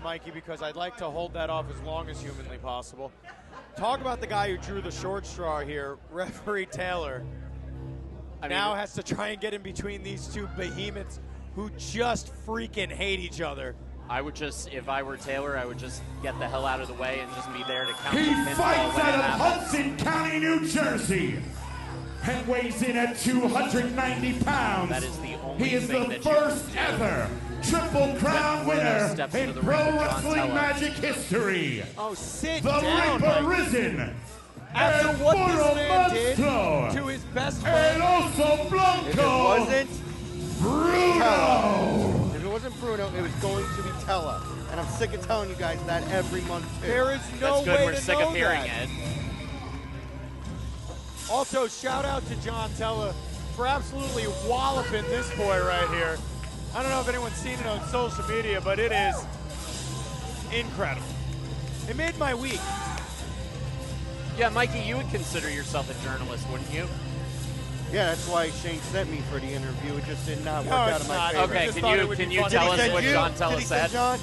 Mikey, because I'd like to hold that off as long as humanly possible. Talk about the guy who drew the short straw here, referee Taylor. Now has to try and get in between these two behemoths who just freaking hate each other. I would just, if I were Taylor, I would just get the hell out of the way and just be there to count He the pinfall fights when out it of happens. Hudson County, New Jersey, and weighs in at 290 pounds. That is the only He is thing the that first you ever Triple Crown Bruno winner steps in into the pro ring with John wrestling Tella. magic history. Oh, sit The down, Reaper Mike. Risen. After El what this Puro man did Monstro. to his best And friend. also Blanco. If it wasn't Bruno. If it wasn't Bruno, it was going to be Tella. And I'm sick of telling you guys that every month, too. There is no That's good, way we're to sick know of hearing that. it. Also, shout out to John Tella for absolutely walloping this boy right here. I don't know if anyone's seen it on social media, but it is incredible. It made my week. Yeah, Mikey, you would consider yourself a journalist, wouldn't you? Yeah, that's why Shane sent me for the interview. It just did not work No, out it's in my not. favor. Okay, just thought it would can be you funny. tell Did he us send what you? John Did Tella he said? send John?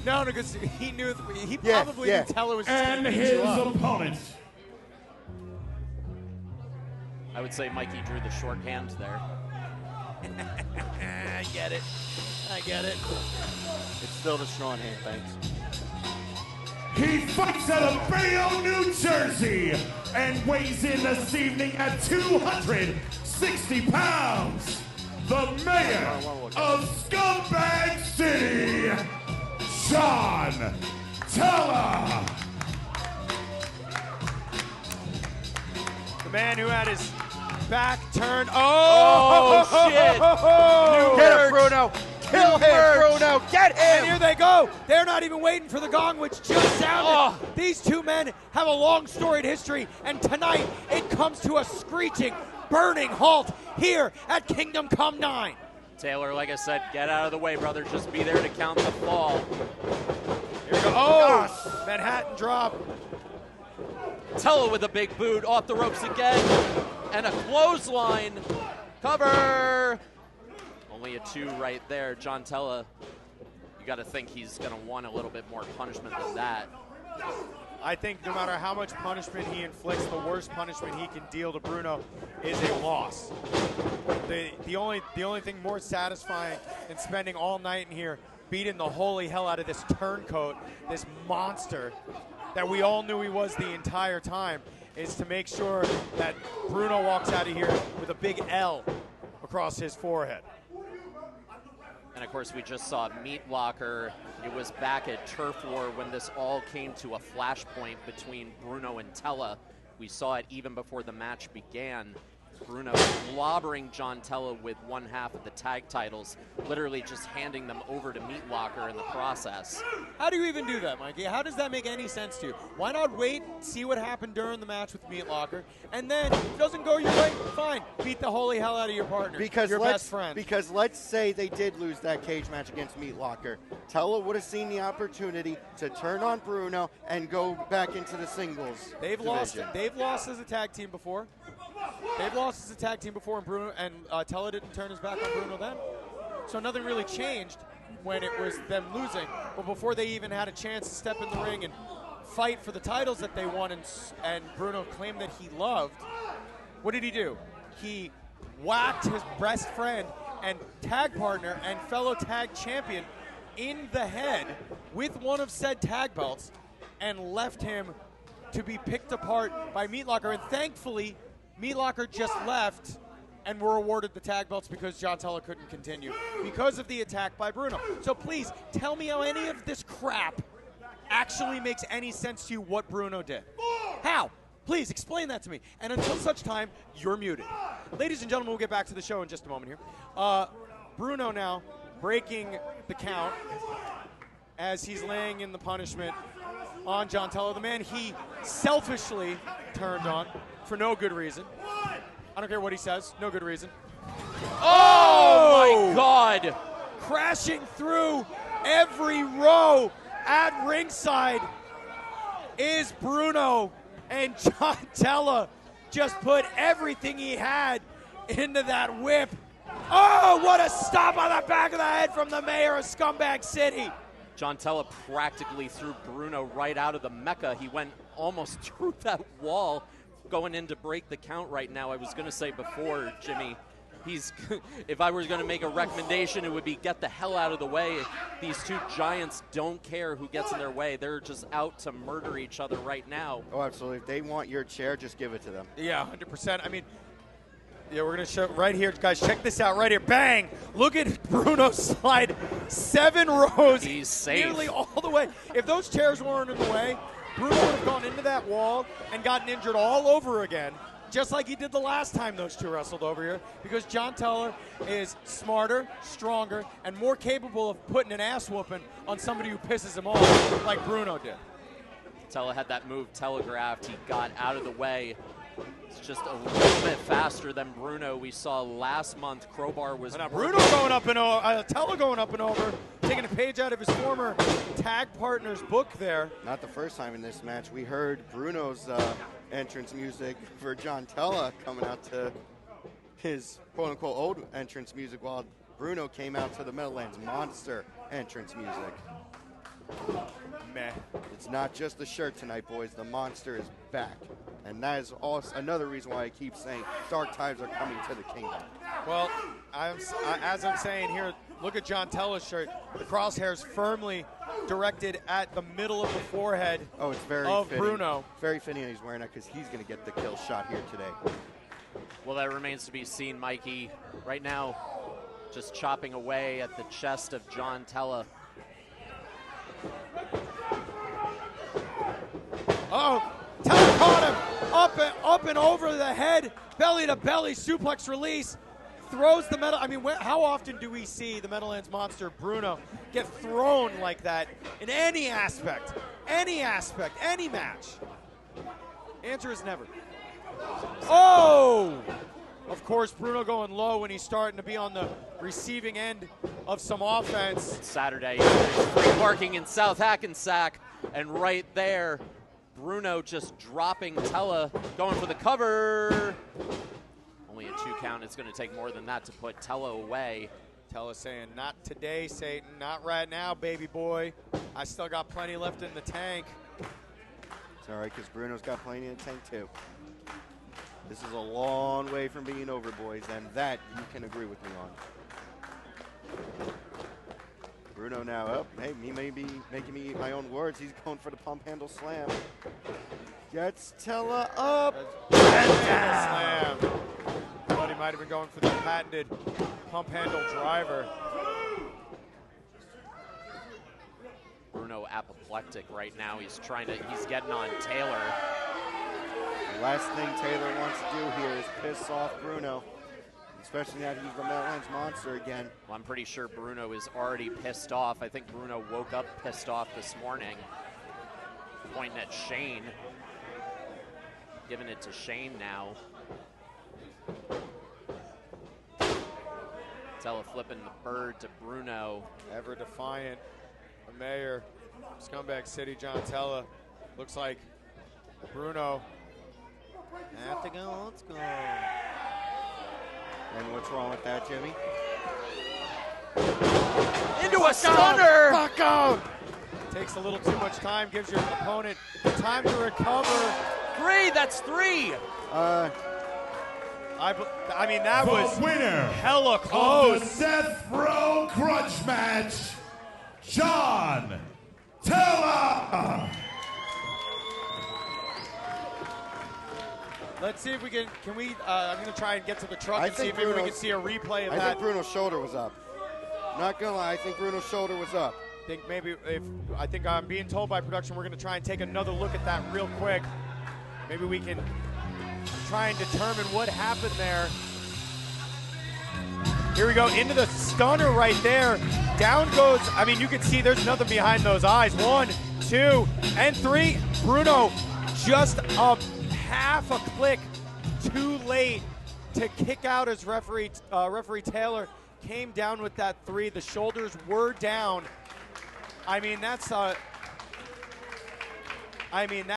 No, because he knew, he Yeah, probably yeah. knew Tella was just And gonna beat his you up. opponent. I would say Mikey drew the shorthand there. I get it. I get it. It's still the strong hand, thanks. He fights out of Bayonne, New Jersey, and weighs in this evening at 260 pounds. The mayor of Scumbag City, John Tella. The man who had his back turned. Oh, shit. Get him, Bruno. Kill him, Bruno. Get And him. here they go. They're not even waiting for the gong, which just sounded. Oh. These two men have a long storied history, and tonight it comes to a screeching, burning halt here at Kingdom Come 9. Taylor, like I said, get out of the way, brother. Just be there to count the fall. Here we go. Oh, Manhattan drop. Tella with a big boot off the ropes again. And a clothesline. Cover. Only a 2 right there. John Tella, you got to think he's going to want a little bit more punishment than that. I think no matter how much punishment he inflicts, the worst punishment he can deal to Bruno is a loss. The only thing more satisfying than spending all night in here beating the holy hell out of this turncoat, this monster that we all knew he was the entire time, is to make sure that Bruno walks out of here with a big L across his forehead. And of course, we just saw Meat Locker. It was back at Turf War when this all came to a flashpoint between Bruno and Tella. We saw it even before the match began. Bruno clobbering John Tella with one half of the tag titles, literally just handing them over to Meat Locker in the process. How do you even do that, Mikey? How does that make any sense to you? Why not wait, see what happened during the match with Meat Locker, and then if it doesn't go your way, fine, beat the holy hell out of your partner, your best friend. Because let's say they did lose that cage match against Meat Locker. Tella would have seen the opportunity to turn on Bruno and go back into the singles They've division. lost as a tag team before. They've lost as a tag team before, and Bruno and Tella didn't turn his back on Bruno then. So nothing really changed when it was them losing. But before they even had a chance to step in the ring and fight for the titles that they won, and Bruno claimed that he loved, what did he do? He whacked his best friend and tag partner and fellow tag champion in the head with one of said tag belts and left him to be picked apart by Meat Locker. And thankfully, Meat Locker just left and were awarded the tag belts because John Tella couldn't continue because of the attack by Bruno. So please, tell me how any of this crap actually makes any sense to you what Bruno did. How? Please explain that to me. And until such time, you're muted. Ladies and gentlemen, we'll get back to the show in just a moment here. Bruno now breaking the count as he's laying in the punishment on John Tella, the man he selfishly turned on for no good reason. I don't care what he says, no good reason. Oh my God! Crashing through every row at ringside is Bruno, and John Tella just put everything he had into that whip. Oh, what a stop on the back of the head from the mayor of Scumbag City. John Tella practically threw Bruno right out of the Mecca. He went almost through that wall going in to break the count right now. I was going to say before, Jimmy, if I was going to make a recommendation, it would be get the hell out of the way. These two giants don't care who gets in their way. They're just out to murder each other right now. Oh, absolutely. If they want your chair, just give it to them. Yeah, 100%. I mean, yeah, we're going to show right here. Guys, check this out right here. Bang! Look at Bruno slide 7 rows. He's safe. Nearly all the way. If those chairs weren't in the way, Bruno would have gone into that wall and gotten injured all over again, just like he did the last time those two wrestled over here, because John Tella is smarter, stronger, and more capable of putting an ass whooping on somebody who pisses him off like Bruno did. Tella had that move telegraphed. He got out of the way. It's just a little bit faster than Bruno. We saw last month Crowbar was. Now Bruno going up and over, Tella going up and over, taking a page out of his former tag partner's book there. Not the first time in this match. We heard Bruno's entrance music for John Tella coming out to his quote-unquote old entrance music, while Bruno came out to the Meadowlands Monster entrance music. Meh. It's not just the shirt tonight, boys. The monster is back. And that is also another reason why I keep saying dark times are coming to the kingdom. Well, as I'm saying here, look at John Tella's shirt. The crosshairs firmly directed at the middle of the forehead Oh, it's very of fitting. Bruno. Very fitting that he's wearing it, because he's going to get the kill shot here today. Well, that remains to be seen, Mikey. Right now, just chopping away at the chest of John Tella. Oh, Tella caught him up and over the head, belly to belly suplex release, throws the metal. I mean, how often do we see the Meadowlands Monster Bruno get thrown like that in any aspect, any match? Answer is never. Oh! Of course, Bruno going low when he's starting to be on the receiving end of some offense. It's Saturday, free parking in South Hackensack, and right there, Bruno just dropping Tella, going for the cover. Only a 2 count. It's going to take more than that to put Tella away. Tella saying, not today, Satan. Not right now, baby boy. I still got plenty left in the tank. It's all right, because Bruno's got plenty in the tank, too. This is a long way from being over, boys, and that you can agree with me on. Bruno now up. Hey, he may be making me eat my own words. He's going for the pump handle slam. Gets Tella up. Slam. But he might have been going for the patented pump handle driver. Bruno apoplectic right now. He's getting on Taylor. The last thing Taylor wants to do here is piss off Bruno, especially now he's the Meadowlands Monster again. Well, I'm pretty sure Bruno is already pissed off. I think Bruno woke up pissed off this morning. Pointing at Shane. Giving it to Shane now. Tella flipping the bird to Bruno. Ever defiant, the mayor, Scumbag City, John Tella. Looks like Bruno. Have to go, let's go. And what's wrong with that, Jimmy? Into a stunner! Fuck out! Takes a little too much time, gives your opponent time to recover. 3, that's 3! I mean, that The was winner hella of close. the Death Row Grudge Match, John Tella. Let's see if we can we, I'm going to try and get to the truck I and see think if maybe we Bruno's- can see a replay of I that. think Bruno's shoulder was up. Not gonna lie, I think Bruno's shoulder was up. I think I'm being told by production we're going to try and take another look at that real quick. Maybe we can try and determine what happened there. Here we go, into the stunner right there. Down goes, I mean, you can see there's nothing behind those eyes. 1, 2, and 3. Bruno just a half a click too late to kick out as referee Taylor came down with that 3. The shoulders were down. I mean, that's